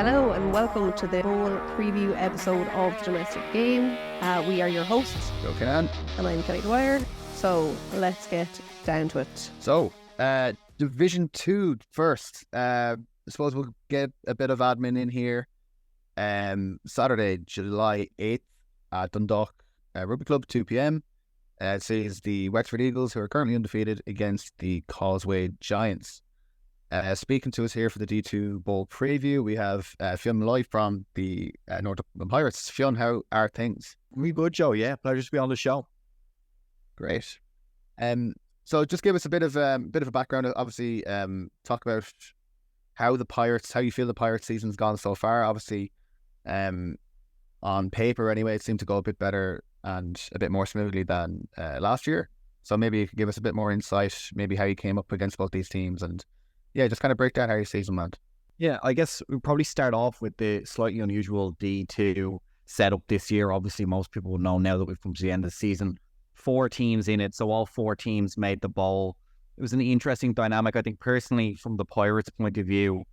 Hello and welcome to the bowl preview episode of the domestic game. We are your hosts, Joe Canaan. And I'm Kelly Dwyer. So let's get down to it. So, Division 2 first. I suppose we'll get a bit of admin in here. Saturday, July 8th at Dundalk Rugby Club, 2 p.m. It sees the Wexford Eagles, who are currently undefeated, against the Causeway Giants. Speaking to us here for the D2 Bowl preview, we have Fionn Molloy from the North Dublin Pirates. Fionn, how are things? Really good, Joe. Yeah, pleasure to be on the show. Great. So just give us a bit of a background. Obviously, talk about how you feel the Pirates season's gone so far. Obviously, on paper anyway, it seemed to go a bit better and a bit more smoothly than last year. So maybe you could give us a bit more insight, maybe how you came up against both these teams, and just kind of break down how your season went. Yeah, I guess we'll probably start off with the slightly unusual D2 setup this year. Obviously, most people will know now that we've come to the end of the season. 4 teams in it, so all 4 teams made the bowl. It was an interesting dynamic. I think personally, from the Pirates' point of view,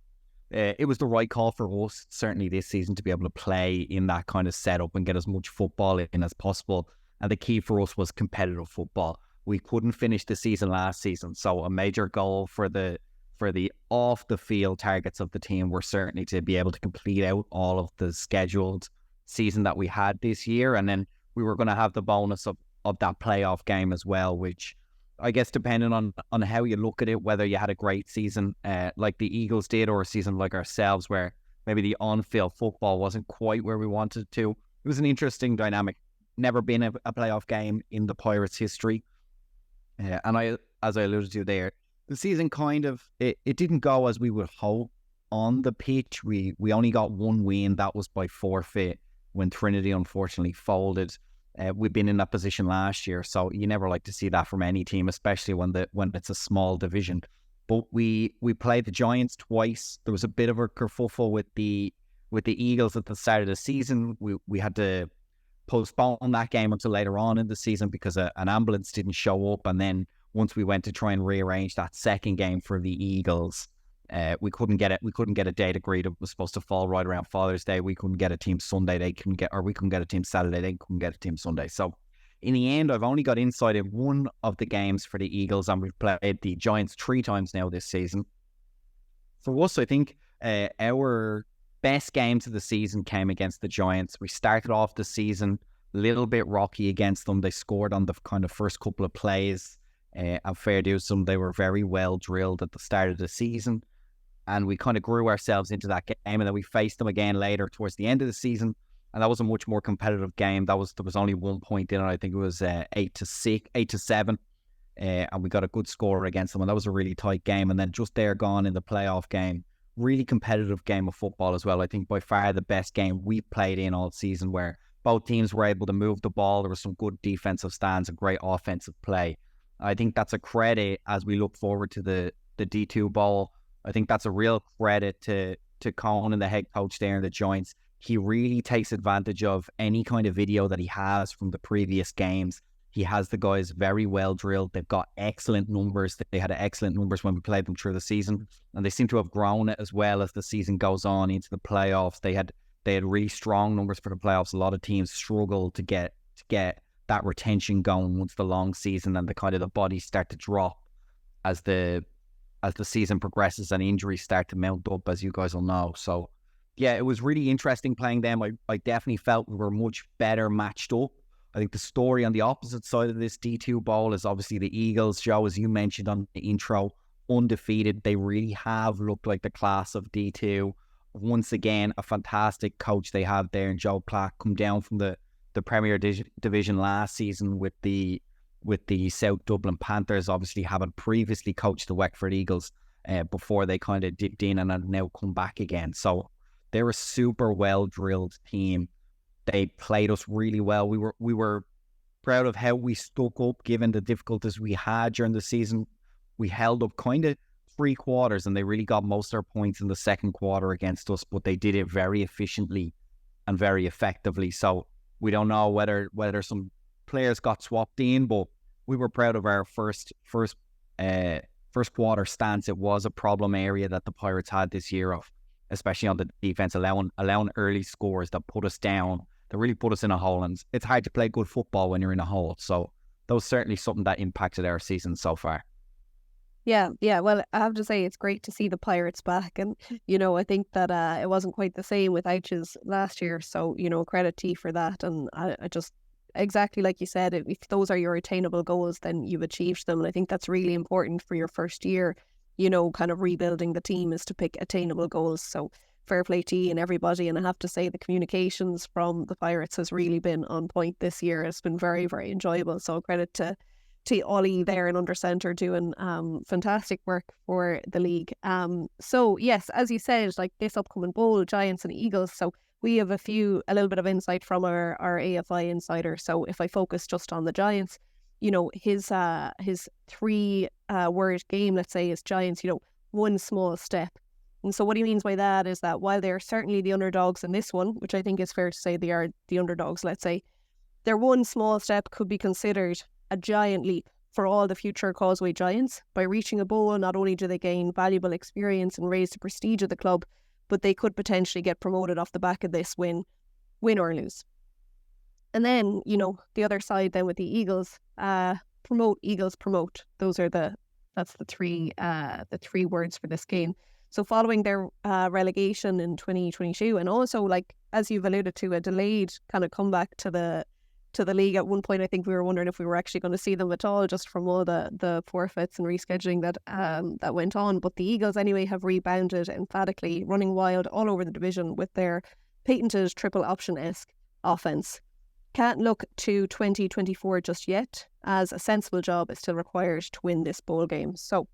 it was the right call for us, certainly this season, to be able to play in that kind of setup and get as much football in as possible. And the key for us was competitive football. We couldn't finish the season last season, so a major goal for the off the field targets of the team were certainly to be able to complete out all of the scheduled season that we had this year, and then we were going to have the bonus of that playoff game as well, which I guess depending on how you look at it, whether you had a great season like the Eagles did, or a season like ourselves where maybe the on-field football wasn't quite where we wanted to. It was an interesting dynamic. Never been a playoff game in the Pirates' history, and as I alluded to there, the season kind of, it didn't go as we would hope on the pitch. We only got 1 win. That was by forfeit when Trinity unfortunately folded. We've been in that position last year, so you never like to see that from any team, especially when it's a small division. But we played the Giants twice. There was a bit of a kerfuffle with the Eagles at the start of the season. We had to postpone that game until later on in the season because an ambulance didn't show up, and then once we went to try and rearrange that second game for the Eagles, we couldn't get it. We couldn't get a date agreed. It was supposed to fall right around Father's Day. We couldn't get a team Sunday. We couldn't get a team Saturday. They couldn't get a team Sunday. So in the end, I've only got inside in one of the games for the Eagles, and we've played the Giants 3 times now this season. For us, I think our best games of the season came against the Giants. We started off the season a little bit rocky against them. They scored on the kind of first couple of plays. And fair dues to them, they were very well drilled at the start of the season, and we kind of grew ourselves into that game. And then we faced them again later towards the end of the season, and that was a much more competitive game. There was only 1 point in it. I think it was 8-7, and we got a good score against them, and that was a really tight game. And then just there gone in the playoff game, really competitive game of football as well. I think by far the best game we played in all season, where both teams were able to move the ball. There was some good defensive stands and great offensive play. I think that's a credit as we look forward to the D2 Bowl. I think that's a real credit to Conan, the head coach there in the Giants. He really takes advantage of any kind of video that he has from the previous games. He has the guys very well drilled. They've got excellent numbers. They had excellent numbers when we played them through the season, and they seem to have grown it as well as the season goes on into the playoffs. They had really strong numbers for the playoffs. A lot of teams struggle to get that retention going once the long season and the kind of the bodies start to drop as the season progresses and injuries start to mount up, as you guys will know. So yeah, it was really interesting playing them. I definitely felt we were much better matched up. I think the story on the opposite side of this D2 Bowl is obviously the Eagles. Joe, as you mentioned on the intro, undefeated. They really have looked like the class of D2. Once again, a fantastic coach they have there in Joe Platt, come down from the Premier Division last season with the South Dublin Panthers, obviously having previously coached the Wexford Eagles before they kind of dipped in and have now come back again. So they're a super well drilled team. They played us really well. We were proud of how we stuck up given the difficulties we had during the season. We held up kind of 3 quarters, and they really got most of their points in the second quarter against us, but they did it very efficiently and very effectively. So we don't know whether some players got swapped in, but we were proud of our first quarter stance. It was a problem area that the Pirates had this year of especially on the defense, allowing early scores that put us down, that really put us in a hole. And it's hard to play good football when you're in a hole. So that was certainly something that impacted our season so far. Yeah. Well, I have to say it's great to see the Pirates back, and I think that it wasn't quite the same with Eiches last year. So credit to you for that. And I just exactly like you said, if those are your attainable goals, then you've achieved them. And I think that's really important for your first year. Kind of rebuilding the team is to pick attainable goals. So fair play to you and everybody. And I have to say the communications from the Pirates has really been on point this year. It's been very, very enjoyable. So credit to Ollie there in under centre doing fantastic work for the league. So yes, as you said, like this upcoming bowl, Giants and Eagles. So we have a little bit of insight from our AFI insider. So if I focus just on the Giants, his 3-word game, let's say, is Giants, one small step. And so what he means by that is that while they're certainly the underdogs in this one, which I think is fair to say they are the underdogs, let's say, their one small step could be considered a giant leap for all the future Causeway Giants. By reaching a bowl, not only do they gain valuable experience and raise the prestige of the club, but they could potentially get promoted off the back of this win or lose. And then, the other side then with the Eagles, promote, Eagles promote. That's the three words for this game. So following their relegation in 2022, and also, like, as you've alluded to, a delayed kind of comeback to the league. At one point, I think we were wondering if we were actually going to see them at all, just from all the forfeits and rescheduling that went on. But the Eagles, anyway, have rebounded emphatically, running wild all over the division with their patented triple option-esque offence. Can't look to 2024 just yet, as a sensible job is still required to win this bowl game. So,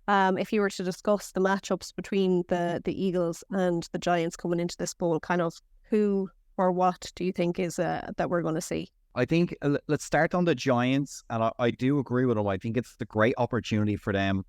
if you were to discuss the matchups between the Eagles and the Giants coming into this bowl, kind of who or what do you think is that we're going to see? I think let's start on the Giants, and I do agree with them. I think it's a great opportunity for them.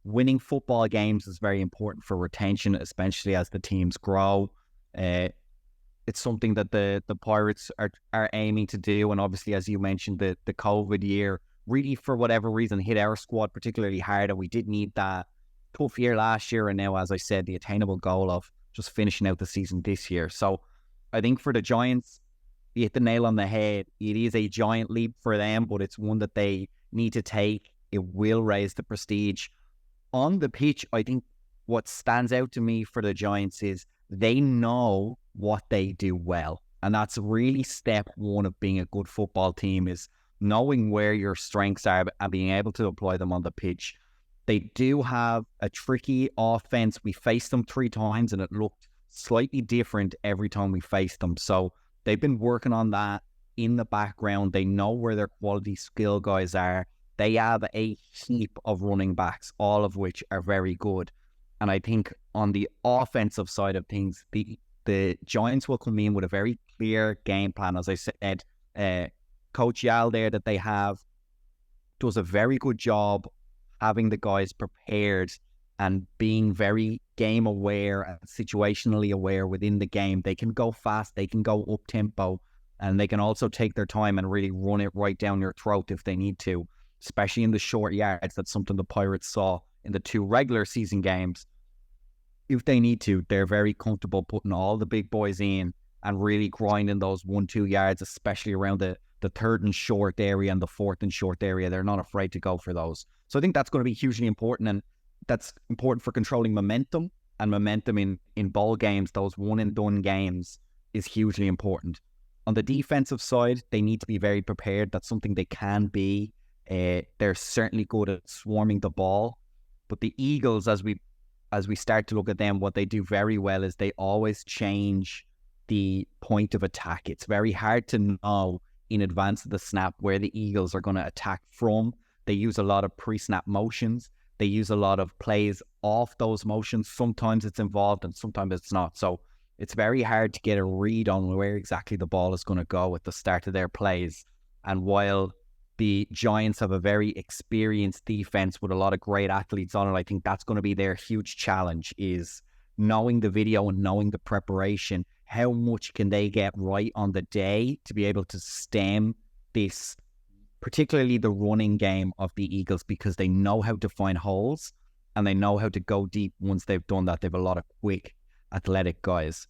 Winning football games is very important for retention, especially as the teams grow. It's something that the Pirates are aiming to do, and obviously, as you mentioned, the COVID year really, for whatever reason, hit our squad particularly hard, and we did need that tough year last year, and now, as I said, the attainable goal of just finishing out the season this year. So I think for the Giants, you hit the nail on the head. It is a giant leap for them, but it's one that they need to take. It will raise the prestige. On the pitch, I think what stands out to me for the Giants is they know what they do well. And that's really step one of being a good football team, is knowing where your strengths are and being able to apply them on the pitch. They do have a tricky offense. We faced them 3 times and it looked slightly different every time we faced them. So they've been working on that in the background. They know where their quality skill guys are. They have a heap of running backs, all of which are very good. And I think on the offensive side of things, the Giants will come in with a very clear game plan. As I said, Coach Yal there that they have does a very good job having the guys prepared and being very game aware and situationally aware within the game. They can go fast, they can go up tempo, and they can also take their time and really run it right down your throat if they need to, especially in the short yards. That's something the Pirates saw in the 2 regular season games. If they need to, they're very comfortable putting all the big boys in and really grinding those 1-2 yards, especially around the 3rd and short area and the 4th and short area. They're not afraid to go for those. So I think that's going to be hugely important, and that's important for controlling momentum. And momentum in bowl games, those one and done games, is hugely important. On the defensive side, they need to be very prepared. That's something they can be. They're certainly good at swarming the ball. But the Eagles, as we start to look at them, what they do very well is they always change the point of attack. It's very hard to know in advance of the snap where the Eagles are going to attack from. They use a lot of pre-snap motions. They use a lot of plays off those motions. Sometimes it's involved and sometimes it's not. So it's very hard to get a read on where exactly the ball is going to go at the start of their plays. And while the Giants have a very experienced defense with a lot of great athletes on it, I think that's going to be their huge challenge, is knowing the video and knowing the preparation. How much can they get right on the day to be able to stem this, particularly the running game of the Eagles, because they know how to find holes and they know how to go deep once they've done that. They have a lot of quick athletic guys.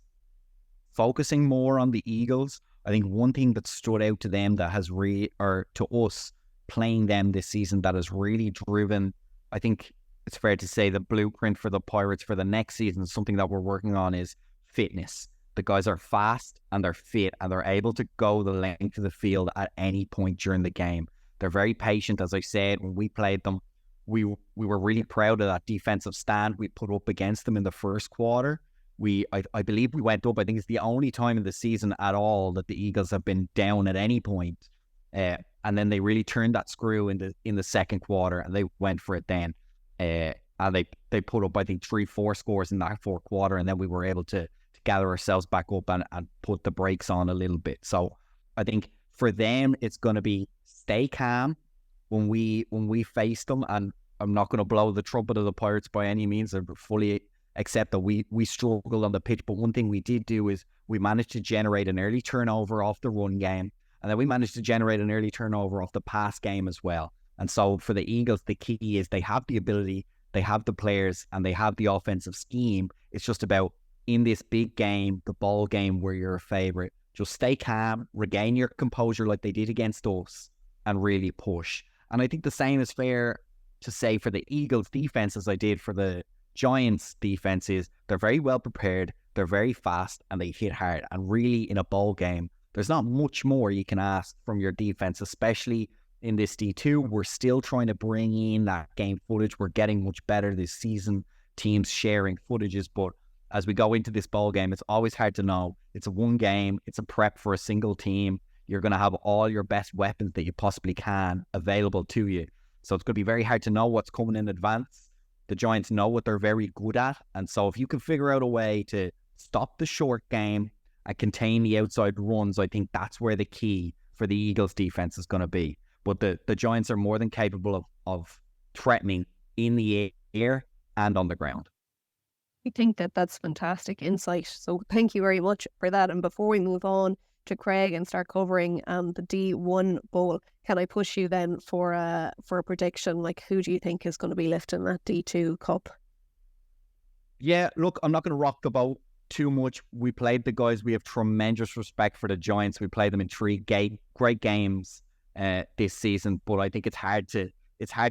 Focusing more on the Eagles, I think one thing that stood out to them that has to us playing them this season that has really driven, I think it's fair to say, the blueprint for the Pirates for the next season, something that we're working on, is fitness. The guys are fast and they're fit and they're able to go the length of the field at any point during the game. They're very patient. As I said, when we played them, we were really proud of that defensive stand we put up against them in the first quarter. I believe we went up. I think it's the only time in the season at all that the Eagles have been down at any point. And then they really turned that screw in the second quarter, and they went for it then. And they put up, I think, 3-4 scores in that fourth quarter, and then we were able to gather ourselves back up and put the brakes on a little bit. So I think for them, it's going to be stay calm when we face them. And I'm not going to blow the trumpet of the Pirates by any means. I fully accept that we struggled on the pitch. But one thing we did do is we managed to generate an early turnover off the run game. And then we managed to generate an early turnover off the pass game as well. And so for the Eagles, the key is they have the ability, they have the players, and they have the offensive scheme. It's just about, in this big game, the ball game where you're a favourite, just stay calm, regain your composure like they did against us, and really push. And I think the same is fair to say for the Eagles defense as I did for the Giants defense. Is they're very well prepared, they're very fast, and they hit hard. And really, in a ball game, there's not much more you can ask from your defense, especially in this D2. We're still trying to bring in that game footage. We're getting much better this season, teams sharing footages, but as we go into this ball game, it's always hard to know. It's a one game, it's a prep for a single team. You're going to have all your best weapons that you possibly can available to you. So it's going to be very hard to know what's coming in advance. The Giants know what they're very good at. And so if you can figure out a way to stop the short game and contain the outside runs, I think that's where the key for the Eagles defense is going to be. But the Giants are more than capable of threatening in the air and on the ground. I think that's fantastic insight. So thank you very much for that. And before we move on to Craig and start covering the D1 Bowl, can I push you then for a prediction? Like, who do you think is going to be lifting that D2 Cup? Yeah, look, I'm not going to rock the boat too much. We played the guys. We have tremendous respect for the Giants. We played them in three great games this season, but I think it's hard to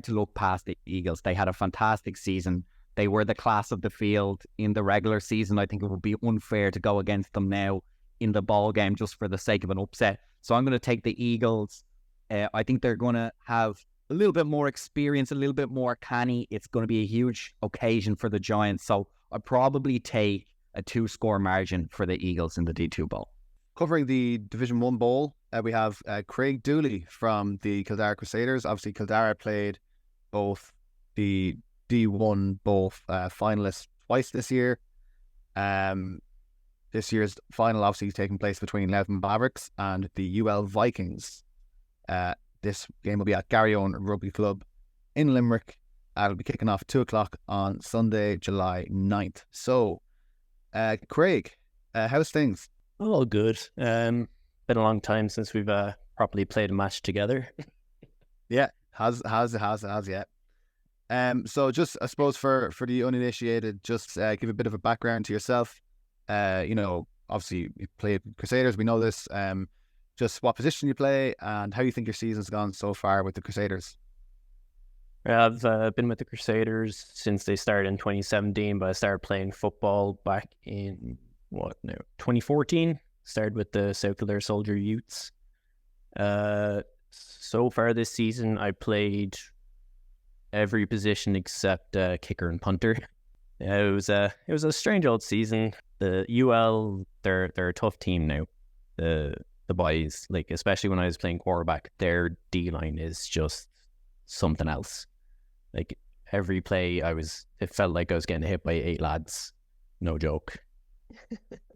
look past the Eagles. They had a fantastic season. They were the class of the field in the regular season. I think it would be unfair to go against them now in the ball game just for the sake of an upset. So I'm going to take the Eagles. I think they're going to have a little bit more experience, a little bit more canny. It's going to be a huge occasion for the Giants. So I'd probably take a 2-score margin for the Eagles in the D2 Bowl. Covering the Division 1 Bowl, we have Craig Dooley from the Cilldara Crusaders. Obviously, Cilldara played both the D1 Bowl finalists twice this year. This year's final obviously is taking place between Louth Mavericks and the UL Vikings. This game will be at Garryowen Rugby Club in Limerick. It'll be kicking off at 2 o'clock on Sunday, July 9th. So, Craig, how's things? All good. Been a long time since we've properly played a match together. Yeah, has yeah. So just, I suppose, for the uninitiated, just give a bit of a background to yourself. Obviously you played Crusaders, we know this. Just what position you play and how you think your season's gone so far with the Crusaders. I've been with the Crusaders since they started in 2017, but I started playing football back in 2014. Started with the South Kildare Soldier Youths. So far this season, I played every position except kicker and punter. It was a strange old season. The UL, they're a tough team now. The boys, like, especially when I was playing quarterback, their D line is just something else. Like, every play, it felt like I was getting hit by 8 lads. No joke.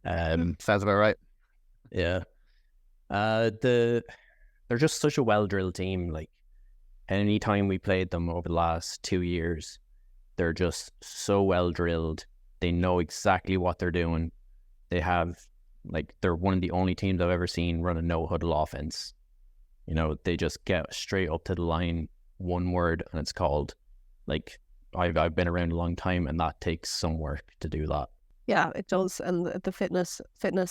Sounds about right. Yeah. They're just such a well-drilled team. Like, anytime we played them over the last 2 years, they're just so well-drilled. They know exactly what they're doing. They're one of the only teams I've ever seen run a no-huddle offense. They just get straight up to the line, one word, and it's called. Like, I've been around a long time, and that takes some work to do that. Yeah, it does, and the fitness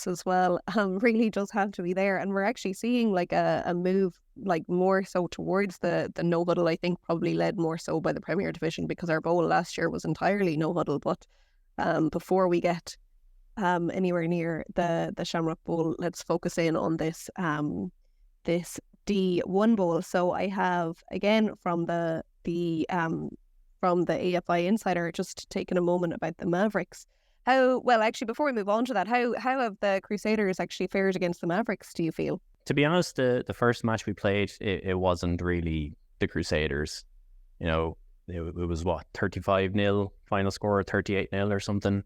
as well really does have to be there. And we're actually seeing like a move like more so towards the no huddle. I think probably led more so by the Premier Division, because our bowl last year was entirely no huddle. But before we get anywhere near the Shamrock Bowl, let's focus in on this D1 Bowl. So I have again from the AFI Insider just taken a moment about the Mavericks. Actually, before we move on to that, how have the Crusaders actually fared against the Mavericks, do you feel? To be honest, the first match we played, it wasn't really the Crusaders. You know, it was what, 35-0 final score, 38-0 or something.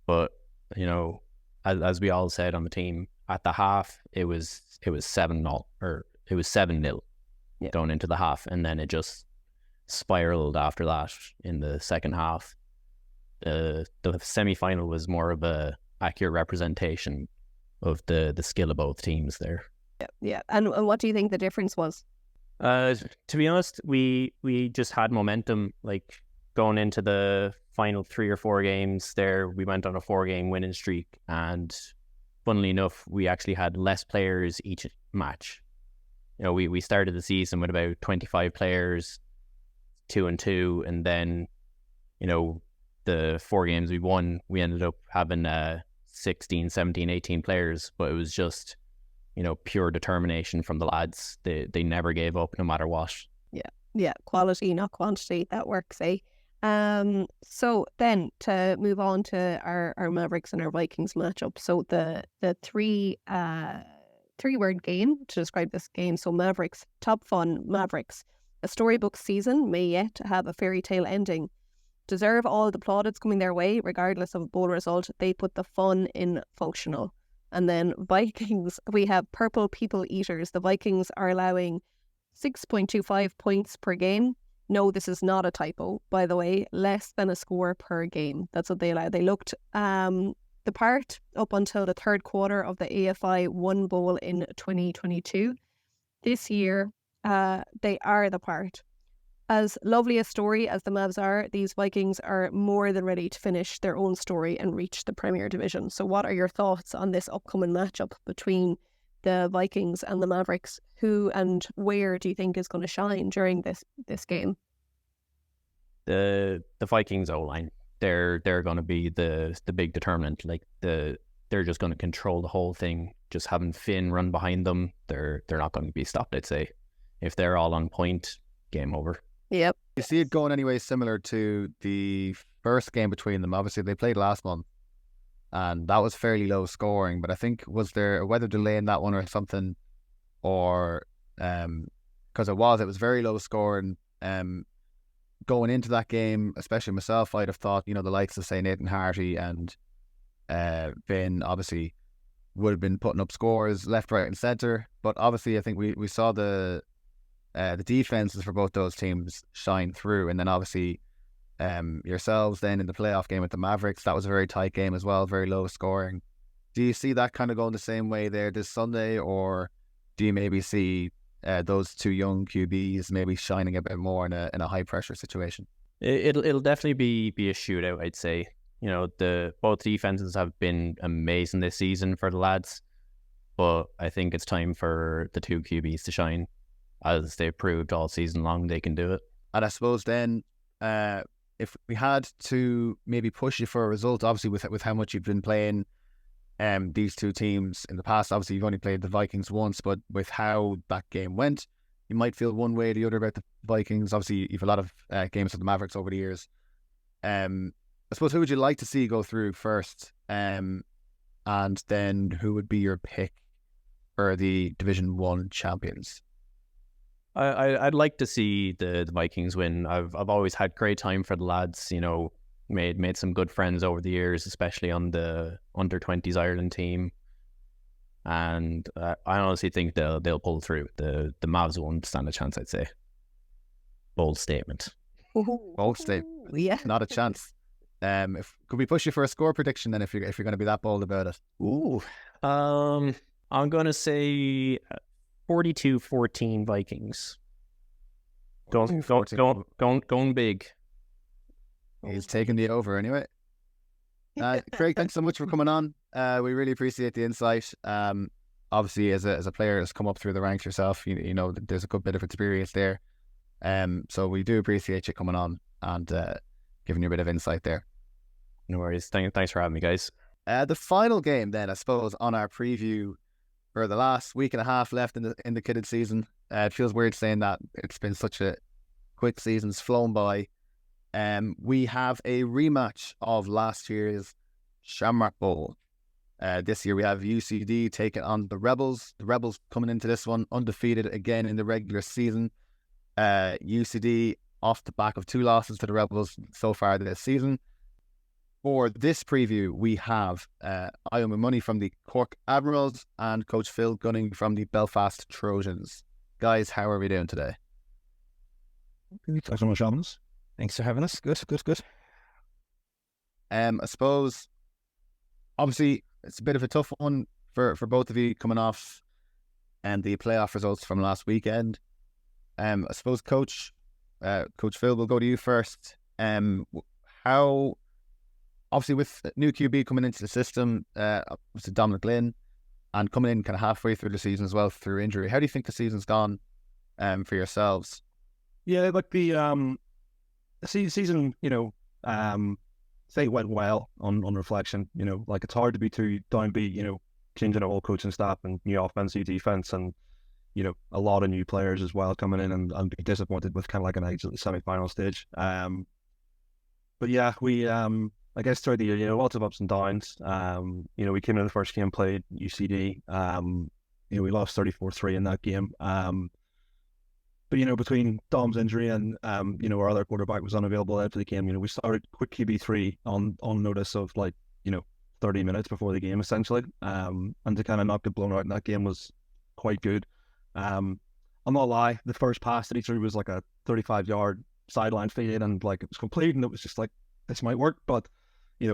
But, you know, as we all said on the team, at the half, it was 7-0, or it was 7-0 going into the half, and then it just spiraled after that in the second half. The semi-final was more of a accurate representation of the skill of both teams there. Yeah. And what do you think the difference was? To be honest, we just had momentum. Like going into the final 3 or 4 games there, we went on a 4-game winning streak, and funnily enough, we actually had less players each match. You know, we started the season with about 25 players, 2-2, and then, you know, the 4 games we won, we ended up having 16, 17, 18 players, but it was just, you know, pure determination from the lads. They never gave up no matter what. Yeah, quality, not quantity. That works, eh? So then to move on to our Mavericks and our Vikings matchup. So the three-word game to describe this game. So Mavericks, top fun, Mavericks. A storybook season may yet have a fairy tale ending. Deserve all the plaudits coming their way, regardless of bowl result. They put the fun in functional. And then Vikings, we have purple people eaters. The Vikings are allowing 6.25 points per game. No, this is not a typo, by the way. Less than a score per game. That's what they allow. They looked the part up until the third quarter of the AFI 1 Bowl in 2022. This year, they are the part. As lovely a story as the Mavs are, these Vikings are more than ready to finish their own story and reach the Premier Division. So what are your thoughts on this upcoming matchup between the Vikings and the Mavericks? Who and where do you think is going to shine during this game? The Vikings O-line, they're going to be the big determinant. Like they're just going to control the whole thing. Just having Finn run behind them, they're not going to be stopped, I'd say. If they're all on point, game over. Yep. You see it going anyway similar to the first game between them. Obviously, they played last month, and that was fairly low scoring. But I think, was there a weather delay in that one or something? Or because it was very low scoring. Going into that game, especially myself, I'd have thought, you know, the likes of, say, Nathan Harty and Finn obviously would have been putting up scores left, right, and centre. But obviously, I think we saw the defenses for both those teams shine through, and then obviously yourselves then in the playoff game with the Mavericks, that was a very tight game as well, very low scoring. Do you see that kind of going the same way there this Sunday, or do you maybe see those two young QBs maybe shining a bit more in a high pressure situation? It'll definitely be a shootout, I'd say. You know, both defenses have been amazing this season for the lads, but I think it's time for the two QBs to shine. As they've proved all season long, they can do it. And I suppose then, if we had to maybe push you for a result, obviously with how much you've been playing these two teams in the past, obviously you've only played the Vikings once, but with how that game went, you might feel one way or the other about the Vikings. Obviously, you've a lot of games with the Mavericks over the years. I suppose, who would you like to see go through first? And then who would be your pick for the Division 1 champions? I'd like to see the Vikings win. I've always had great time for the lads. You know, made some good friends over the years, especially on the under-20s Ireland team. And I honestly think they'll pull through. The Mavs won't stand a chance, I'd say. Bold statement. Bold statement. Yeah. Not a chance. Could we push you for a score prediction then, if you're going to be that bold about it? Ooh. I'm going to say 42-14 Vikings. Going big. He's taking the over anyway. Craig, thanks so much for coming on. We really appreciate the insight. Obviously, as a player that's come up through the ranks yourself, you know there's a good bit of experience there. So we do appreciate you coming on and giving you a bit of insight there. No worries. Thanks for having me, guys. The final game then, I suppose, on our preview for the last week and a half left in the kidded season. It feels weird saying that it's been such a quick season, it's flown by. We have a rematch of last year's Shamrock Bowl. This year we have UCD taking on the Rebels. The Rebels coming into this one undefeated again in the regular season. UCD off the back of 2 losses to the Rebels so far this season. For this preview, we have Mumuni from the Cork Admirals and Coach Phil Gunning from the Belfast Trojans. Guys, how are we doing today? Thanks so much for having us. Thanks for having us. Good. I suppose, obviously, it's a bit of a tough one for both of you coming off and the playoff results from last weekend. I suppose, Coach Phil, we'll go to you first. How, obviously, with new QB coming into the system, obviously Dominic Lynn, and coming in kind of halfway through the season as well through injury, how do you think the season's gone for yourselves? Yeah, like the season, say it went well on reflection. Like it's hard to be too downbeat, changing a whole coaching staff and new offensive defense and, a lot of new players as well coming in and be disappointed with kind of like an exit at the semi-final stage. But yeah, we, I guess throughout the year, lots of ups and downs. We came in the first game, played UCD. We lost 34-3 in that game. But, between Dom's injury and, our other quarterback was unavailable after the game, we started quick QB3 on notice of 30 minutes before the game, essentially. And to kind of not get blown out in that game was quite good. I'm not lie, the first pass that he threw was like a 35-yard sideline fade and it was complete and it was just like, this might work. But,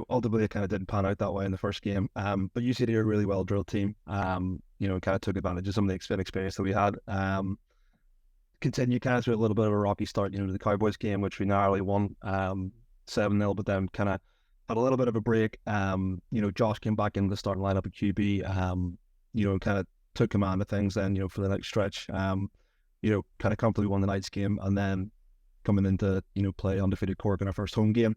ultimately it kind of didn't pan out that way in the first game. But UCD are a really well-drilled team, kind of took advantage of some of the experience that we had. Continue kind of through a little bit of a rocky start, to the Cowboys game, which we narrowly won 7-0, but then kind of had a little bit of a break. Josh came back into the starting lineup at QB, kind of took command of things then, for the next stretch. Kind of comfortably won the Knights game and then coming into, play undefeated Cork in our first home game,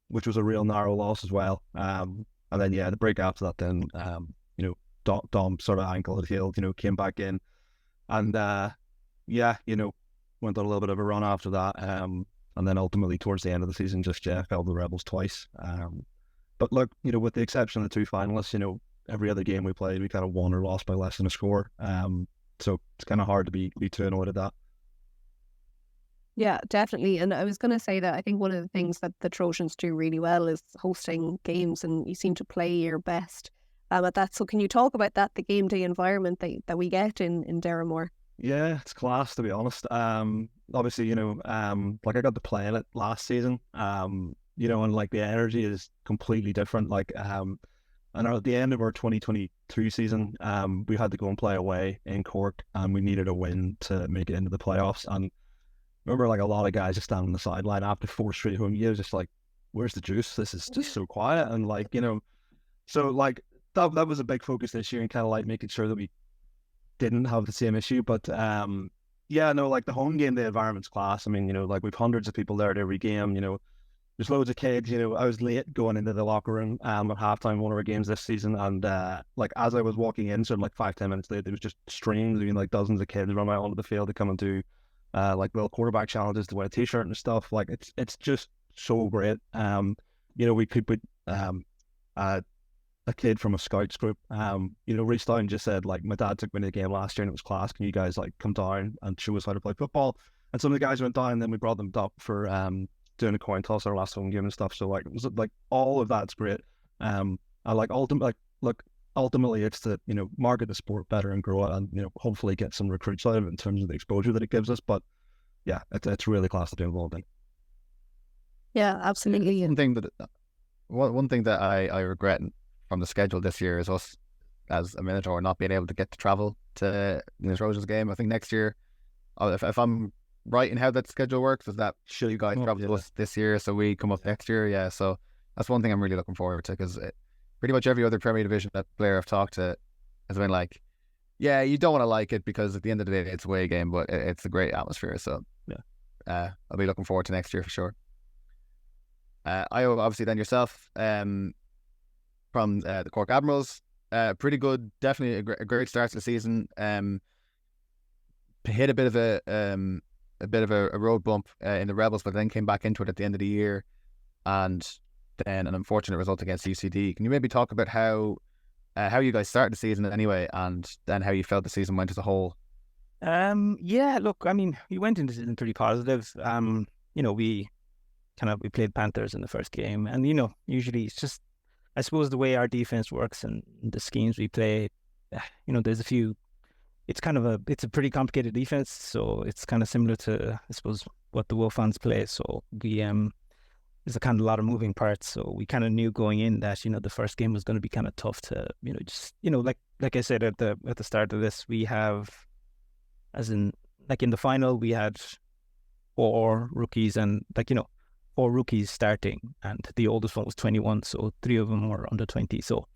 which was a real narrow loss as well. And then, the break after that then, Dom sort of ankle had healed, came back in and, went on a little bit of a run after that. And then ultimately towards the end of the season, just fell the Rebels twice. But look, with the exception of the 2 finalists, every other game we played, we kind of won or lost by less than a score. So it's kind of hard to be too annoyed at that. Yeah, definitely. And I was going to say that I think one of the things that the Trojans do really well is hosting games, and you seem to play your best at that. So can you talk about that, the game day environment that we get in Derrimore? Yeah, it's class, to be honest. Obviously, I got to play in it last season, and the energy is completely different. And at the end of our 2022 season, we had to go and play away in Cork, and we needed a win to make it into the playoffs. And I remember, a lot of guys just standing on the sideline after 4 straight home games, just where's the juice? This is just so quiet. And so that was a big focus this year, and kind of making sure that we didn't have the same issue. But the home game, the environment's class. I mean, we've hundreds of people there at every game. There's loads of kids. I was late going into the locker room at halftime one of our games this season, and as I was walking in, sort of 5-10 minutes late, there was just streams. Dozens of kids run out onto the field to come and do little quarterback challenges to win a t-shirt and stuff. It's just so great. We could put a kid from a scouts group, reached out and just said, my dad took me to the game last year and it was class. Can you guys come down and show us how to play football? And some of the guys went down, and then we brought them up for doing a coin toss our last home game and stuff. So it was all of that's great. Ultimately it's to market the sport better and grow it, and hopefully get some recruits out of it in terms of the exposure that it gives us. But yeah, it's really class to be involved in. Yeah, absolutely. One thing that I regret from the schedule this year is us as a Minotaur not being able to get to travel to the Trojans game. I think next year, if I'm right in how that schedule works, is that you guys travel to us this year, so we come up next year. Yeah, so That's one thing I'm really looking forward to, because pretty much every other Premier Division player I've talked to has been like, yeah, you don't want to like it because at the end of the day it's a away game, but it's a great atmosphere. So I'll be looking forward to next year for sure. Obviously then yourself, from the Cork Admirals, pretty good, definitely a great start to the season. Hit a bit of a road bump in the Rebels, but then came back into it at the end of the year, and then an unfortunate result against UCD. Can you maybe talk about how you guys started the season anyway, and then how you felt the season went as a whole? Yeah, look, I mean, we went into the season pretty positive. We played Panthers in the first game, and usually it's just, I suppose, the way our defense works and the schemes we play. There's a few. It's a pretty complicated defense, so it's kind of similar to, I suppose, what the Wolfhounds play. So there's a kind of lot of moving parts. So we kind of knew going in that the first game was going to be kind of tough to like I said at the start of this, we have, as in like in the final, we had 4 rookies and 4 rookies starting, and the oldest one was 21, so 3 of them were under 20. So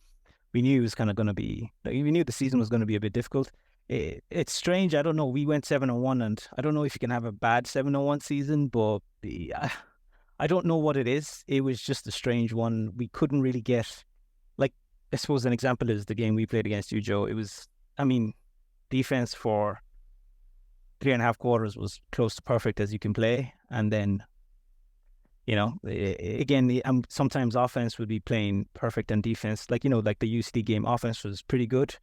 we knew it was kind of going to be, we knew the season was going to be a bit difficult. It's strange. I don't know. We went 7-1, and I don't know if you can have a bad 7-1 season, but I don't know what it is. It was just a strange one. We couldn't really get, I suppose an example is the game we played against you, Joe. It was, defense for 3.5 quarters was close to perfect as you can play, and then again, sometimes offense would be playing perfect, and defense, like the UCD game, offense was pretty good,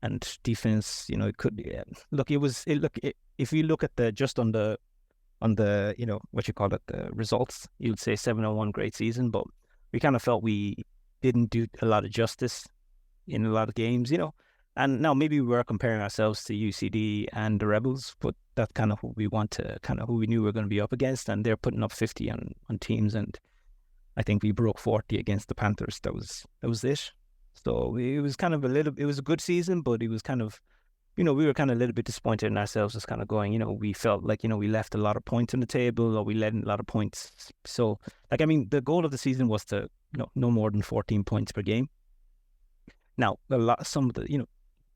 and defense, it could be. If you look at the the results, you'd say 7-1 great season, but we kind of felt we didn't do a lot of justice in a lot of games, And now maybe we were comparing ourselves to UCD and the Rebels, but that's kind of who we knew we were going to be up against, and they're putting up 50 on teams, and I think we broke 40 against the Panthers. That was it. So it was kind of it was a good season, but it was kind of, we were kind of a little bit disappointed in ourselves, just kind of going, we felt like, we left a lot of points on the table, or we let in a lot of points. So, the goal of the season was to, no more than 14 points per game. Now, some of the,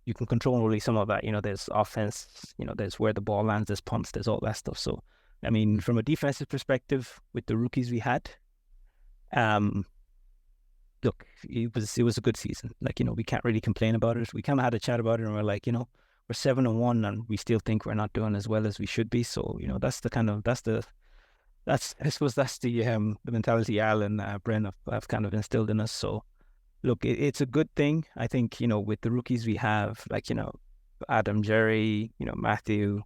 you can control only some of that. There's offense, there's where the ball lands, there's punts, there's all that stuff. So, from a defensive perspective, with the rookies we had, look, it was a good season. We can't really complain about it. We kind of had a chat about it, and we're like, we're 7-1, and we still think we're not doing as well as we should be. So, that's the mentality Al and Bren have kind of instilled in us. So, look, it's a good thing. I think, with the rookies we have, Adam, Jerry, Matthew,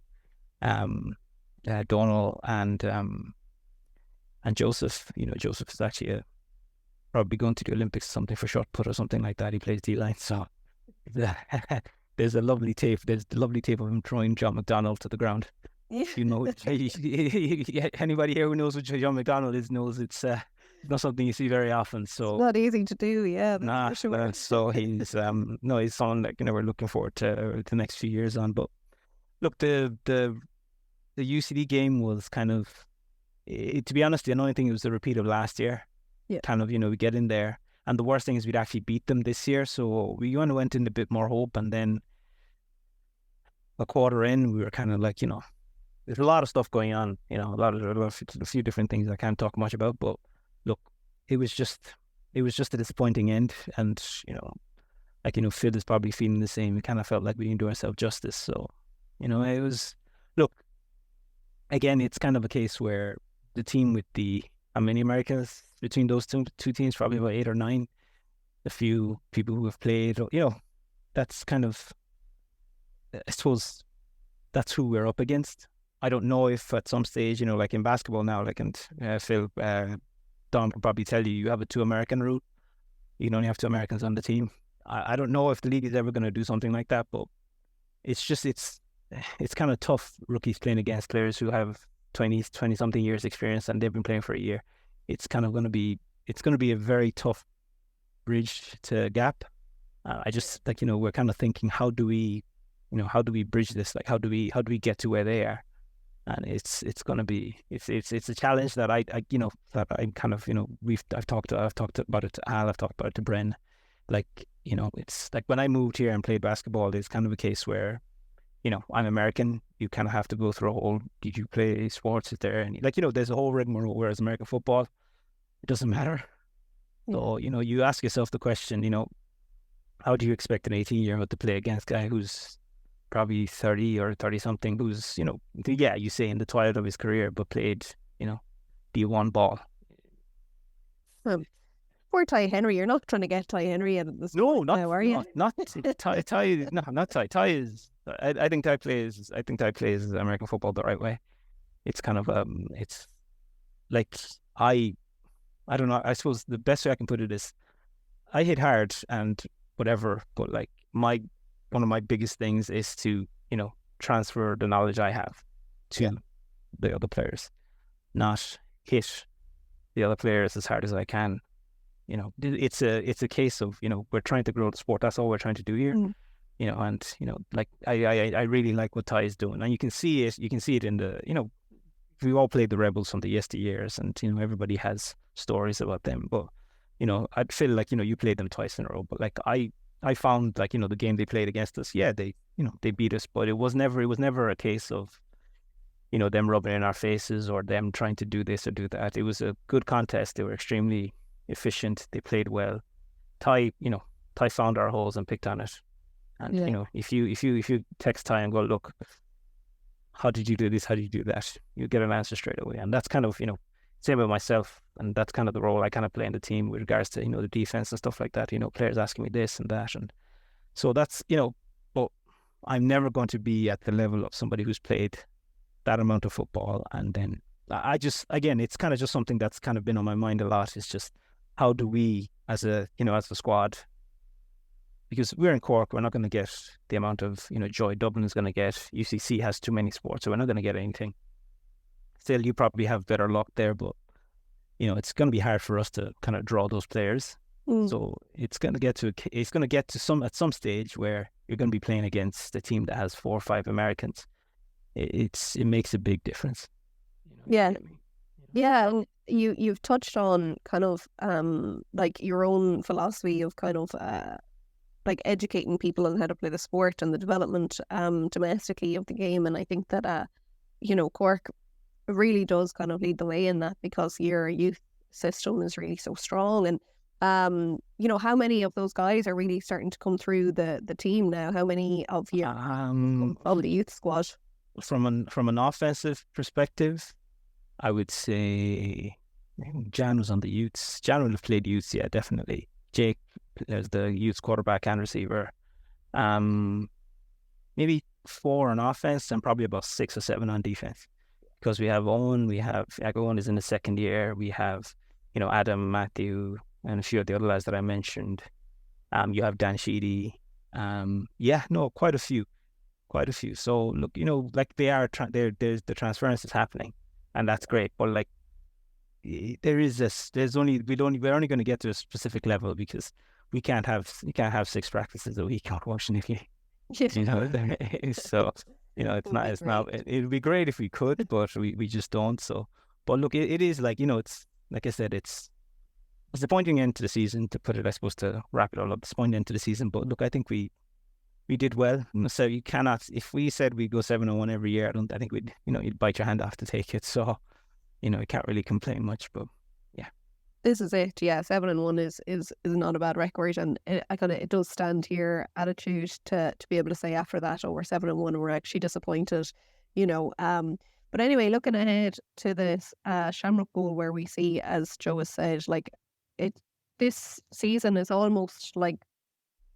Donald, and Joseph. Joseph is actually probably going to the Olympics, something for shot put or something like that. He plays D-line. So there's the lovely tape of him throwing John McDonald to the ground. Anybody here who knows what John McDonald is knows it's not something you see very often. So it's not easy to do, yeah. For sure. So he's he's someone that we're looking forward to the next few years on. But look, the UCD game was kind of, to be honest, the annoying thing was the repeat of last year. Yeah. Kind of, we get in there, and the worst thing is we'd actually beat them this year. So we kind of went in a bit more hope, and then a quarter in, we were kind of like, there's a lot of stuff going on, a few different things I can't talk much about, but look, it was just a disappointing end, and Phil is probably feeling the same. We kind of felt like we didn't do ourselves justice. So, it was, look, again, it's kind of a case where the team with how many Americans between those two teams? Probably about 8 or 9. A few people who have played, that's kind of, I suppose, that's who we're up against. I don't know if at some stage, like in basketball now, Phil, Dom could probably tell you have a 2 American rule. You can only have 2 Americans on the team. I don't know if the league is ever going to do something like that, but it's kind of tough, rookies playing against players who have 20 something years experience, and they've been playing for a year. It's kind of going to be a very tough bridge to gap. I just we're kind of thinking, how do we bridge this? How do we get to where they are? and it's going to be it's a challenge that I that I'm kind of I've talked about it to Al, I've talked about it to Bren. Like, it's like when I moved here and played basketball, there's kind of a case where, I'm American. You kind of have to go through a whole, did you play sports? Is there any, there's a whole rigmarole, whereas American football, it doesn't matter. So, you ask yourself the question, how do you expect an 18-year-old to play against a guy who's probably 30 or 30-something, who's, you say in the twilight of his career, but played, Div1 Bowl. Poor Ty Henry. You're not trying to get Ty Henry out of this. No, not now, are you? Not Ty. No, not Ty. Ty is. I think Ty plays. I think Ty plays American football the right way. It's kind of It's like I don't know. I suppose the best way I can put it is, I hit hard and whatever, but like one of my biggest things is to transfer the knowledge I have to the other players, not hit the other players as hard as I can. It's a case of, we're trying to grow the sport. That's all we're trying to do here. And like I really like what Ty is doing, and you can see it in the, we all played the Rebels from the yesteryears, and everybody has stories about them. But I'd feel like you played them twice in a row. But like I found, like, the game they played against us, they beat us, but it was never a case of them rubbing in our faces or them trying to do this or do that. It was a good contest. They were extremely efficient. They played well. Ty found our holes and picked on it. And if you text Ty and go, look, how did you do this? How did you do that? You get an answer straight away. And that's kind of same with myself. And that's kind of the role I kind of play in the team with regards to the defense and stuff like that. Players asking me this and that, and so that's But I'm never going to be at the level of somebody who's played that amount of football. And then it's kind of just something that's kind of been on my mind a lot. It's just, how do we, as a squad, because we're in Cork, we're not going to get the amount of joy Dublin is going to get. UCC has too many sports, so we're not going to get anything. Still, you probably have better luck there, but it's going to be hard for us to kind of draw those players. So it's going to get to at some stage where you're going to be playing against a team that has 4 or 5 Americans. It makes a big difference. Yeah. Yeah, and you've touched on kind of like your own philosophy of kind of like educating people on how to play the sport and the development domestically of the game. And I think that Cork really does kind of lead the way in that, because your youth system is really so strong. And how many of those guys are really starting to come through the team now? How many of you of the youth squad? From an offensive perspective, I would say Jan was on the youths. Jan would have played youths, yeah, definitely. Jake is the youth quarterback and receiver. Maybe 4 on offense and probably about 6 or 7 on defense. Because we have Owen, Owen is in the second year. We have, Adam, Matthew, and a few of the other lads that I mentioned. You have Dan Sheedy. Quite a few. So look, like they are, there's the transference is happening, and that's great. But like, we're only going to get to a specific level, because we can't have 6 practices a week, unfortunately. So it's not. It would be great if we could, but we just don't. So, but look, it is like, it's like I said, it's a pointing end to the season, to put it, I suppose, to wrap it all up. It's pointing end to the season, but look, I think we did well. So you cannot, if we said we'd go 7-1 every year, I think we'd, you'd bite your hand off to take it. So, you can't really complain much, but yeah. This is it. Yeah, 7-1 is not a bad record, and it does stand here attitude to be able to say after that, we're 7-1 and we're actually disappointed, But anyway, looking ahead to this Shamrock Bowl, where we see, as Joe has said, like this season is almost like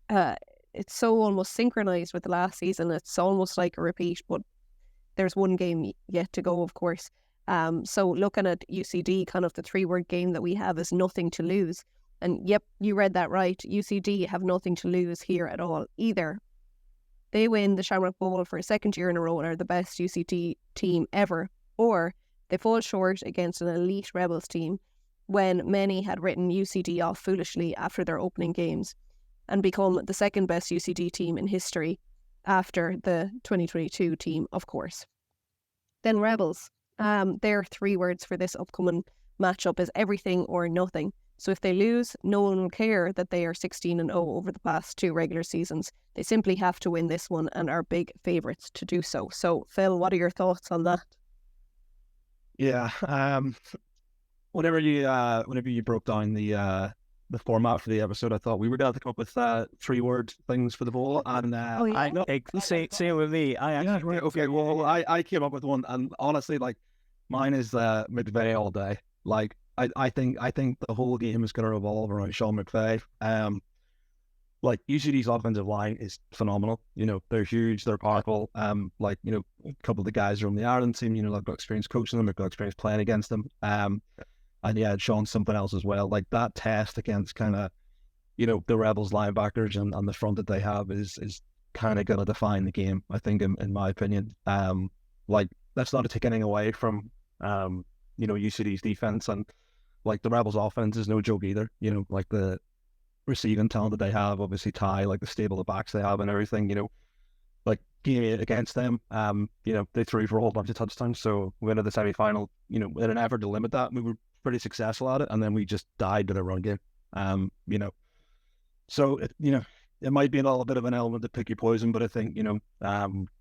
it's so almost synchronized with the last season. It's almost like a repeat, but there's one game yet to go, of course. So looking at UCD, kind of the 3-word game that we have is nothing to lose. And yep, you read that right. UCD have nothing to lose here at all. Either they win the Shamrock Bowl for a 2nd year in a row and are the best UCD team ever, or they fall short against an elite Rebels team when many had written UCD off foolishly after their opening games, and become the 2nd best UCD team in history after the 2022 team, of course. Then Rebels. Their 3 words for this upcoming matchup is everything or nothing. So if they lose, no one will care that they are 16-0 over the past 2 regular seasons. They simply have to win this one and are big favourites to do so. So, Phil, what are your thoughts on that? Yeah. Whenever you broke down the format for the episode, I thought we were going to come up with 3-word things for the bowl, and Oh, yeah? I know. Same with me. Okay. Well, I came up with one, and honestly, like, mine is McVeigh all day. Like, I think the whole game is going to revolve around Sean McVeigh. Like, UCD's offensive line is phenomenal. You know, they're huge, they're powerful. Like, you know, a couple of the guys are on the Ireland team. You know, they've got experience coaching them, they've got experience playing against them. And yeah, Sean's something else as well. Like, that test against kind of, you know, the Rebels linebackers and the front that they have is kind of going to define the game, I think, in my opinion. Like, that's not to take anything away from, you know, UCD's defense, and like the Rebels offense is no joke either. You know, like the receiving talent that they have, obviously Ty, like the stable of backs they have and everything, you know, like game against them, you know, they threw for a whole bunch of touchdowns. So we went to the semi-final, you know, in an effort to limit that, we were pretty successful at it, and then we just died to the run game. You know, so you know, it might be a little bit of an element to pick your poison, but I think, you know,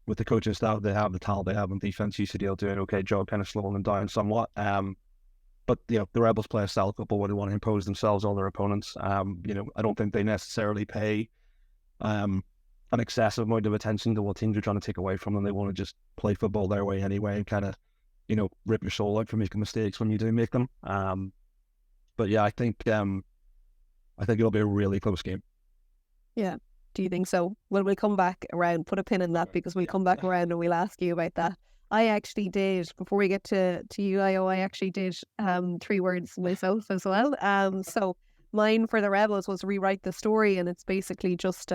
with the coaching staff they have, the talent they have on defense, UCD will do an okay job kind of slowing them down somewhat. But, you know, the Rebels play a style football where they want to impose themselves on their opponents. You know, I don't think they necessarily pay an excessive amount of attention to what teams are trying to take away from them. They want to just play football their way anyway, and kind of, you know, rip your soul out for making mistakes when you do make them. But yeah, I think it'll be a really close game. Yeah. Do you think so? Well, we'll come back around, put a pin in that, because we'll come back around and we'll ask you about that. I actually did, before we get to you, I actually did 3 words myself as well. So mine for the Rebels was rewrite the story, and it's basically just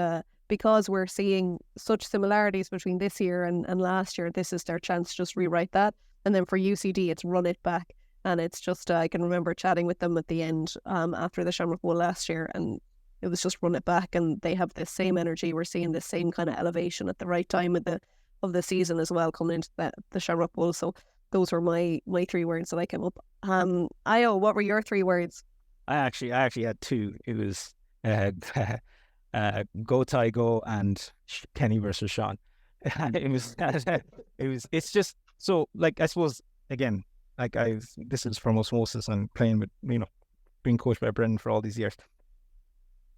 because we're seeing such similarities between this year and last year, this is their chance to just rewrite that. And then for UCD, it's run it back. And it's just, I can remember chatting with them at the end after the Shamrock Bowl last year, and it was just run it back, and they have the same energy. We're seeing the same kind of elevation at the right time of the season as well, coming into the Shamrock Bowl. So those were my 3 words that I came up. Io, what were your 3 words? I actually had 2. It was go Ty go and Kenny versus Sean. It's just so, like, I suppose, again, like, this is from osmosis and playing with, you know, being coached by Brendan for all these years.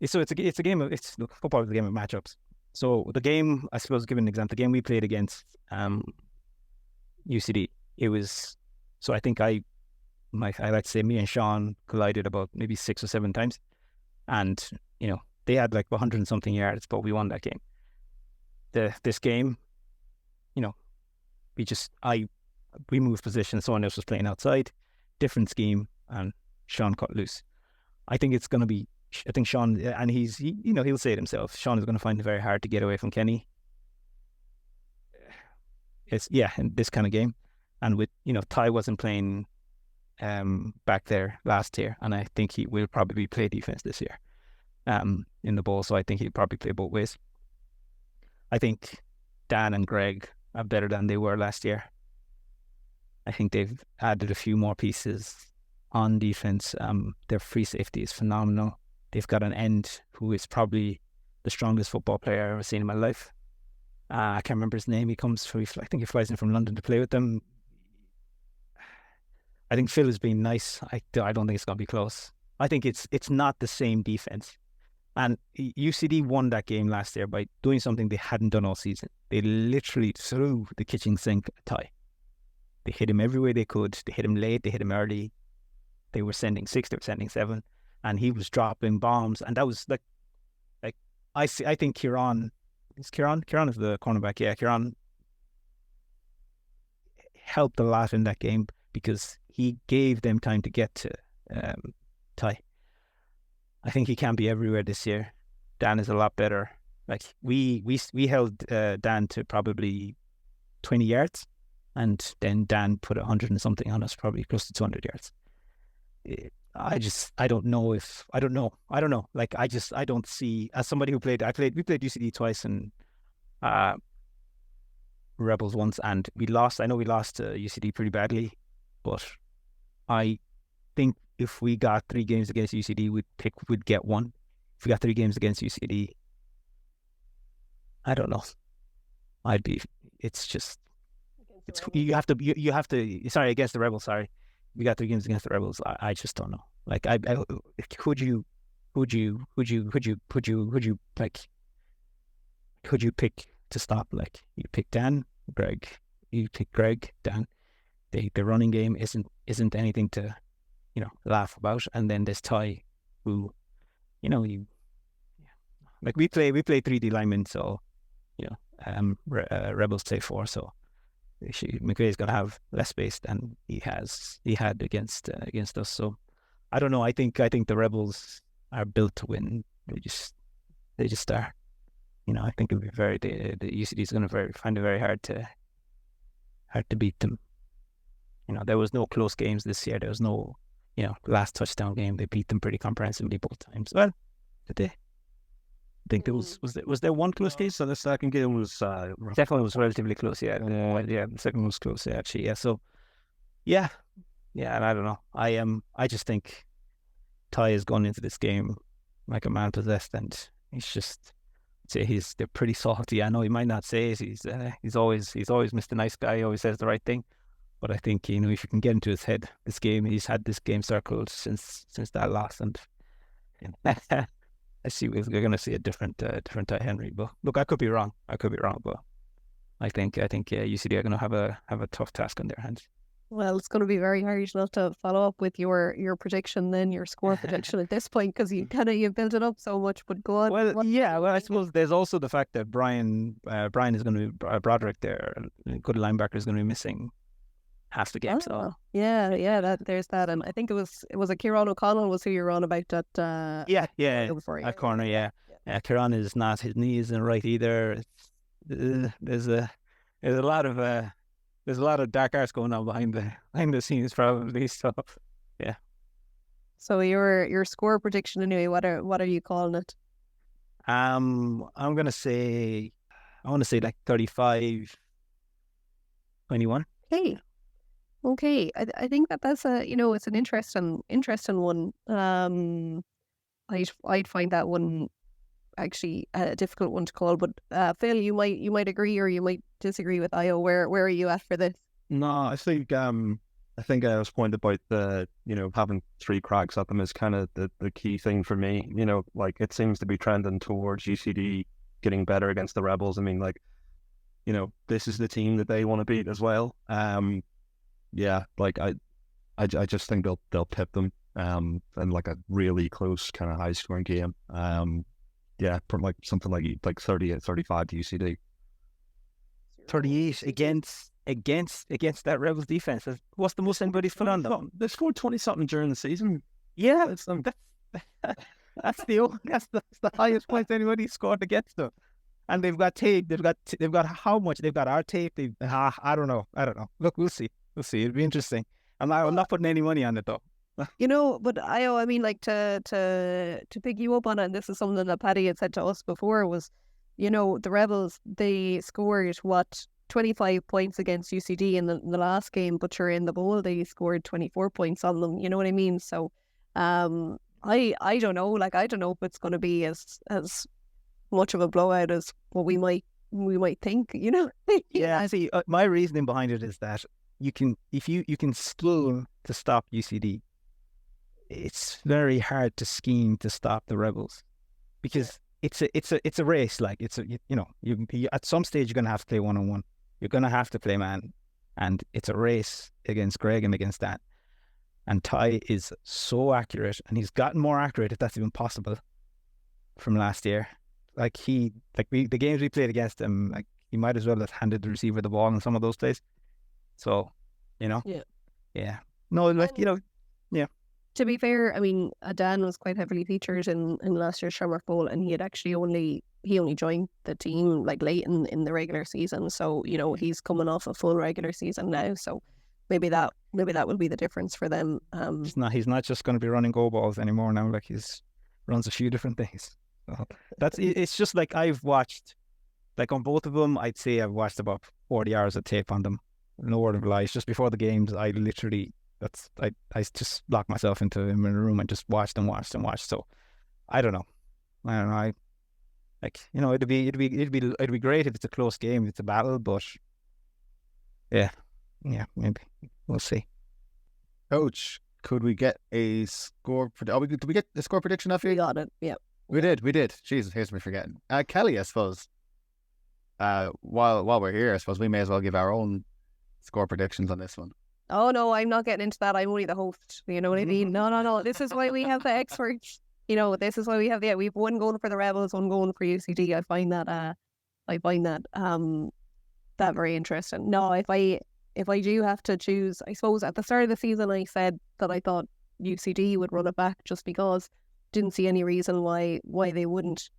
So it's a game of, football is a game of matchups. So the game, I suppose, give an example, the game we played against UCD, it was, so I think I like to say me and Sean collided about maybe 6 or 7 times, and, you know, they had like 100 and something yards, but we won that game. This game, you know, we moved position, someone else was playing outside, different scheme, and Sean cut loose. I think it's going to be, I think Sean, and you know, he'll say it himself, Sean is going to find it very hard to get away from Kenny. It's, yeah, in this kind of game. And with, you know, Ty wasn't playing back there last year, and I think he will probably play defense this year in the bowl, so I think he'll probably play both ways. I think Dan and Greg are better than they were last year. I think they've added a few more pieces on defense. Their free safety is phenomenal. They've got an end who is probably the strongest football player I've ever seen in my life. I can't remember his name. He comes from, I think he flies in from London to play with them. I think Phil has been nice. I don't think it's going to be close. I think it's not the same defense. And UCD won that game last year by doing something they hadn't done all season. They literally threw the kitchen sink at Ty. They hit him every way they could. They hit him late. They hit him early. They were sending 6. They were sending 7. And he was dropping bombs. And that was like I think Kieran is the cornerback. Yeah, Kieran helped a lot in that game because he gave them time to get to Ty. I think he can be everywhere this year. Dan is a lot better. Like we held Dan to probably 20 yards, and then Dan put 100 and something on us, probably close to 200 yards. I don't know. Like I don't see, as somebody who we played UCD twice, and Rebels once, and we lost. I know we lost to UCD pretty badly, but I think if we got 3 games against UCD, we'd get 1. If we got 3 games against UCD, I don't know. You have to. Sorry, against the Rebels. Sorry, we got 3 games against the Rebels. I just don't know. Like, could you pick to stop? Like, you pick Dan, Greg. You pick Greg, Dan. The running game isn't anything to, laugh about. And then there's Ty, who, we play 3D linemen, so Rebels play 4, so McVeigh's gonna have less space than he had against us. So I don't know. I think the Rebels are built to win. They just are. I think it'll be the UCD is going to find it very hard to beat them. There was no close games this year. There was no, last touchdown game. They beat them pretty comprehensively both times. Well, did they? I think there was there one close game? So the second game was second one was relatively close. Yeah, the second one was close. Yeah, actually, yeah. So, yeah, and I don't know. I just think Ty has gone into this game like a man possessed, and they're pretty salty. I know he might not say it. He's always Mr. Nice Guy. He always says the right thing. But I think, if you can get into his head, he's had this game circled since that loss, and I see we're going to see a different Ty Henry. But look, I could be wrong, but I think UCD are going to have a tough task on their hands. Well, it's going to be very hard not to follow up with your prediction, then your score prediction at this point, because you've built it up so much. But go on. Well, I suppose there's also the fact that Brian is going to be Broderick, there, good linebacker, is going to be missing half the game. So there's that, and I think it was a Kieran O'Connell was who you were on about that. At corner, yeah. Kieran is not, his knee isn't right either. There's a lot of dark arts going on behind the scenes, probably. So, yeah. So your score prediction anyway. What are you calling it? I'm gonna say, I want to say like 35-21. Okay. I think that's it's an interesting one. I'd find that one actually a difficult one to call, but Phil, you might agree or you might disagree with Io. Where are you at for this? No, I think I was pointed about the having 3 cracks at them is kind of the key thing for me. Like, it seems to be trending towards UCD getting better against the Rebels. I mean, like, this is the team that they want to beat as well. Like I just think they'll pip them in like a really close kind of high scoring game. From like something like 30-35 to UCD. 38 against that Rebels defense. What's the most anybody's put on them? They scored 20 something during the season. Yeah, that's the highest points anybody scored against them. And they've got tape. They've got how much? They've got our tape. I don't know. Look, we'll see. It'll be interesting. I'm not putting any money on it though. But I mean, like, to pick you up on it, and this is something that Paddy had said to us before, was, the Rebels, they scored 25 points against UCD in the last game, but you're in the bowl, they scored 24 points on them. You know what I mean? So, I don't know. Like, I don't know if it's going to be as much of a blowout as what we might think. Yeah. See, my reasoning behind it is that you can scheme to stop UCD. It's very hard to scheme to stop the Rebels, because it's a race. Like, you at some stage you're gonna have to play 1-on-1. You're gonna have to play man, and it's a race against Greg and against that. And Ty is so accurate, and he's gotten more accurate, if that's even possible, from last year. Like, the games we played against him, like, he might as well have handed the receiver the ball in some of those plays. So, yeah. No, like, yeah. To be fair, I mean, Dan was quite heavily featured in last year's Shamrock Bowl, and he had actually only joined the team like late in the regular season. So, he's coming off a full regular season now. So maybe that will be the difference for them. He's not just going to be running go balls anymore now. Like, runs a few different things. So it's just like, I've watched, like, on both of them, I'd say I've watched about 40 hours of tape on them. No word of lies. Just before the games, I literally I just locked myself into a room and just watched and watched and watched. So I don't know. It'd be great if it's a close game, if it's a battle, but yeah, maybe we'll see. Coach, could we get a score? Did we get the score prediction off you? We got it. Yeah. We did. Jesus, here's me forgetting. Kelly, I suppose. While we're here, I suppose we may as well give our own score predictions on this one. Oh no, I'm not getting into that. I'm only the host. You know what I mean? No. This is why we have the experts. This is why we have we've one going for the Rebels, one going for UCD. I find that that very interesting. No, if I do have to choose, I suppose at the start of the season I said that I thought UCD would run it back just because didn't see any reason why they wouldn't.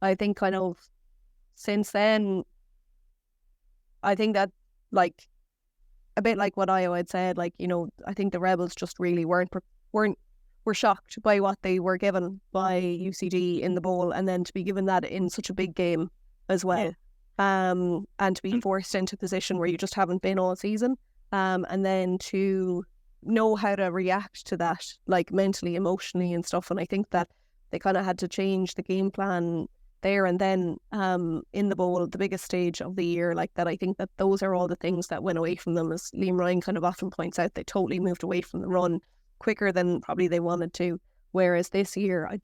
I think kind of since then, I think that a bit like what Io had said, I think the Rebels just really were shocked by what they were given by UCD in the bowl, and then to be given that in such a big game as well, and to be forced into a position where you just haven't been all season, and then to know how to react to that, mentally, emotionally and stuff. And I think that they kind of had to change the game plan there and then in the bowl, the biggest stage of the year like that. I think that those are all the things that went away from them. As Liam Ryan kind of often points out, they totally moved away from the run quicker than probably they wanted to. Whereas this year, I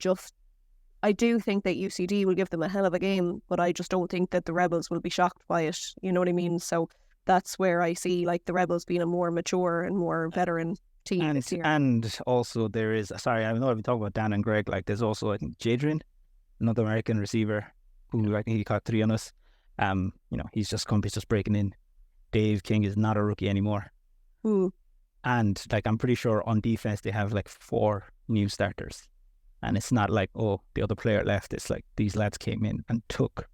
do think that UCD will give them a hell of a game, but I just don't think that the Rebels will be shocked by it. You know what I mean? So that's where I see the Rebels being a more mature and more veteran team this year. And also there is, sorry, I know I've been talking about Dan and Greg, there's also, I think, Jadrian, another American receiver who I think he caught 3 on us. He's just breaking in. Dave King is not a rookie anymore. Ooh. And I'm pretty sure on defense they have 4 new starters. And it's not the other player left. It's these lads came in and took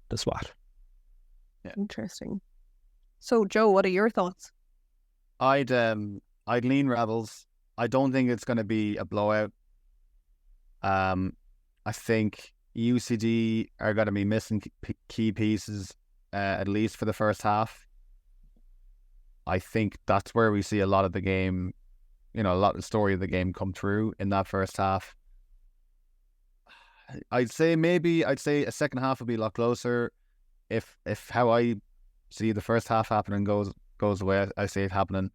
the SWAT. Yeah. Interesting. So Joe, what are your thoughts? I'd lean Rebels. I don't think it's going to be a blowout. I think UCD are going to be missing key pieces, at least for the first half. I think that's where we see a lot of the game, a lot of the story of the game come through in that first half. I'd say a second half will be a lot closer. If how I see the first half happening goes the way I see it happening,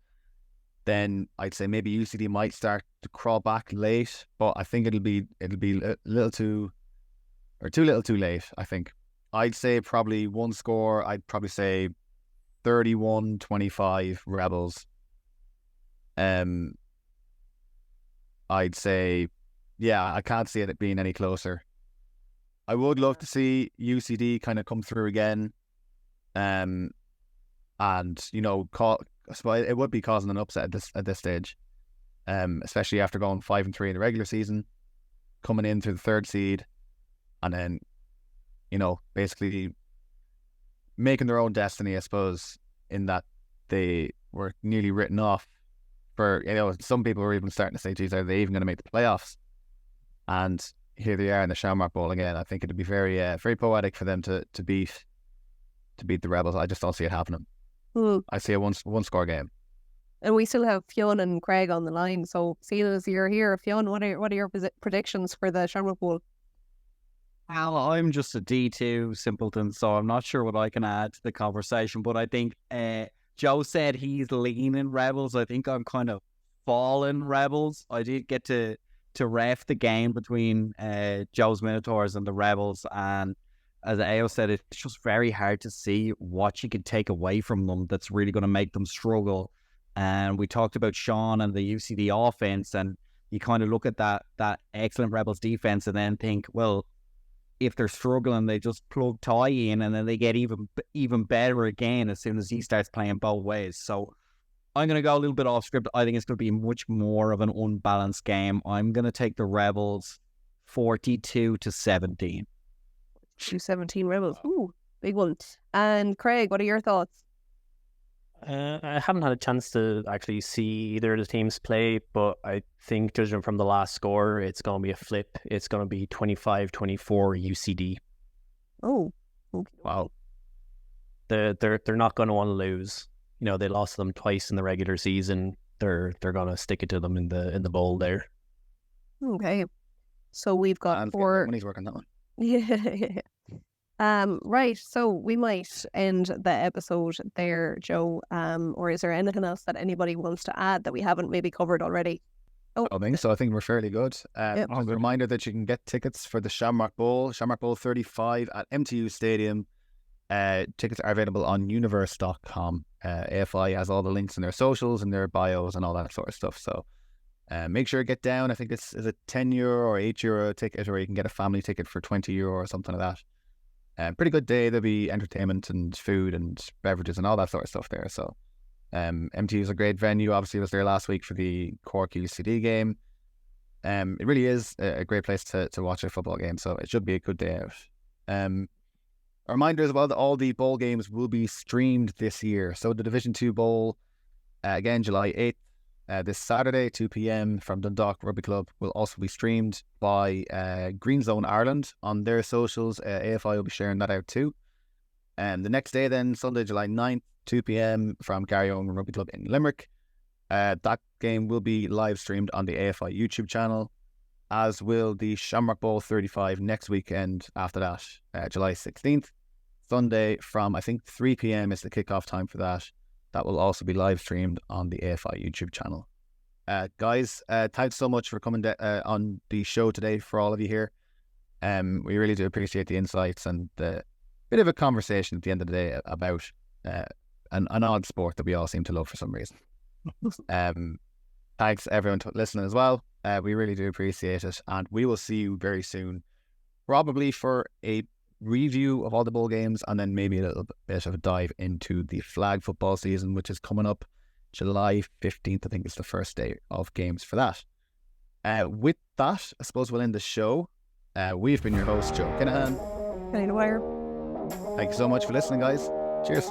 then I'd say maybe UCD might start to crawl back late, but I think it'll be a little too little too late, I think. I'd say probably one score, I'd probably say 31-25 Rebels. I'd say, I can't see it being any closer. I would love to see UCD kind of come through again, and it would be causing an upset at this stage, especially after going 5-3 in the regular season, coming in through the 3rd seed, and then basically making their own destiny, I suppose, in that they were nearly written off. For some people were even starting to say, geez, are they even going to make the playoffs? And here they are in the Shamrock Bowl again. I think it'd be very very poetic for them to beat the Rebels. I just don't see it happening. I see a one score game. And we still have Fionn and Craig on the line. So seeing as you're here, Fionn, what are your predictions for the Shamrock Bowl? Well, I'm just a D2 simpleton, so I'm not sure what I can add to the conversation. But I think Joe said he's leaning Rebels. I think I'm kind of falling Rebels. I did get to ref the game between Joe's Minotaurs and the Rebels, and as Ao said, it's just very hard to see what you could take away from them that's really going to make them struggle. And we talked about Sean and the UCD offense, and you kind of look at that excellent Rebels defense and then think, well, if they're struggling, they just plug Ty in, and then they get even better again as soon as he starts playing both ways. So I'm going to go a little bit off script. I think it's going to be much more of an unbalanced game. I'm going to take the Rebels 42-17. 17 Rebels. Ooh, big one. And Craig, what are your thoughts? I haven't had a chance to actually see either of the teams play, but I think judging from the last score, it's going to be a flip. It's going to be 25-24 UCD. Oh, wow. they're not going to want to lose. You know, they lost to them twice in the regular season. They're going to stick it to them in the bowl there. Okay. So we've got And four. money's working that one. Yeah. Right. So we might end the episode there, Joe. Or is there anything else that anybody wants to add that we haven't maybe covered already? Oh, I think so. I think we're fairly good. Yep. A reminder that you can get tickets for the Shamrock Bowl 35 at MTU Stadium. Tickets are available on universe.com. AFI has all the links in their socials and their bios and all that sort of stuff. So make sure to get down. I think it's a €10 or €8 ticket, or you can get a family ticket for €20 or something like that. Pretty good day. There'll be entertainment and food and beverages and all that sort of stuff there. So MTU is a great venue. Obviously, I was there last week for the Cork UCD game. It really is a great place to watch a football game. So it should be a good day out. A reminder as well that all the bowl games will be streamed this year. So the Division 2 Bowl, again, July 8th, this Saturday, 2 p.m. from Dundalk Rugby Club, will also be streamed by Green Zone Ireland on their socials. AFI will be sharing that out too. And the next day then, Sunday, July 9th, 2 p.m. from Garryowen Rugby Club in Limerick. That game will be live streamed on the AFI YouTube channel, as will the Shamrock Bowl 35 next weekend after that, July 16th. Sunday from, I think, 3 p.m. is the kickoff time for that. That will also be live streamed on the AFI YouTube channel. Guys, thanks so much for coming on the show today for all of you here. We really do appreciate the insights and the bit of a conversation at the end of the day about an odd sport that we all seem to love for some reason. Thanks everyone for listening as well. We really do appreciate it, and we will see you very soon, probably for a review of all the bowl games, and then maybe a little bit of a dive into the flag football season, which is coming up July 15th. I think it's the first day of games for that. With that, I suppose we'll end the show. We've been your host, Joe Kinahan. Kenny Dwyer. Thank you so much for listening, guys. Cheers.